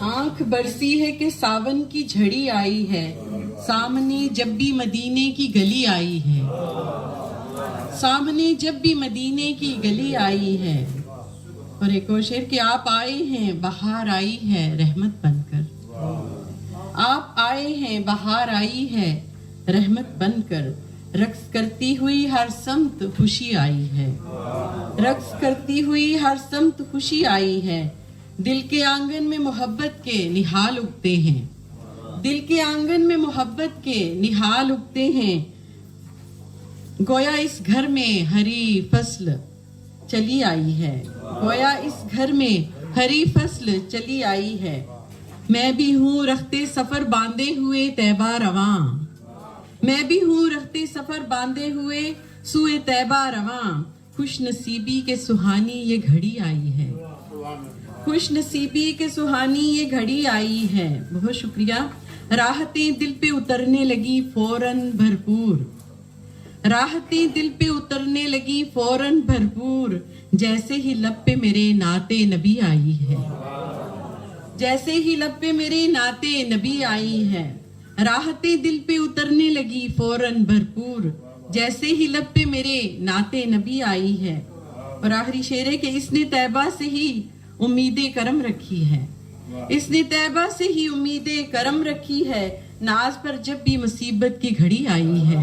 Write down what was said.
आंख बरसी है कि सावन की झड़ी आई है, सामने जब भी मदीने की गली आई है, सामने जब भी मदीने की गली आई है। और एक और शेर कि आप आए हैं बहार आई है रहमत बनकर, आप आए हैं बहार आई है रहमत बनकर, रक्स करती हुई हर समत खुशी आई है, रक्स करती हुई हर समत खुशी आई है। दिल के आंगन में मोहब्बत के निहाल उगते हैं, दिल के आंगन में मोहब्बत के निहाल उगते हैं। गोया इस घर में हरी फसल चली आई है, गोया इस घर में हरी फसल चली आई है। मैं भी हूँ रखते सफर बांधे हुए तैबा रवां, मैं भी हूँ रखते सफर बांधे हुए सुए तैबा रवां। खुश नसीबी के सुहानी ये घड़ी आई है, खुश नसीबी के सुहानी ये घड़ी आई है। बहुत शुक्रिया। राहतें दिल पे उतरने लगी फौरन भरपूर, राहतें दिल पे उतरने लगी फौरन भरपूर, जैसे ही लब पे मेरे नाते नबी आई है, जैसे ही लब पे मेरे नाते नबी आई है। राहतें दिल पे उतरने लगी फौरन भरपूर, जैसे ही लब पे मेरे नाते नबी आई है। और आखिरी शेर है कि इसने तैबा से ही उम्मीदें करम रखी है, इसने तैबा से ही उम्मीदें करम रखी है। नाज पर जब भी मुसीबत की घड़ी आई है,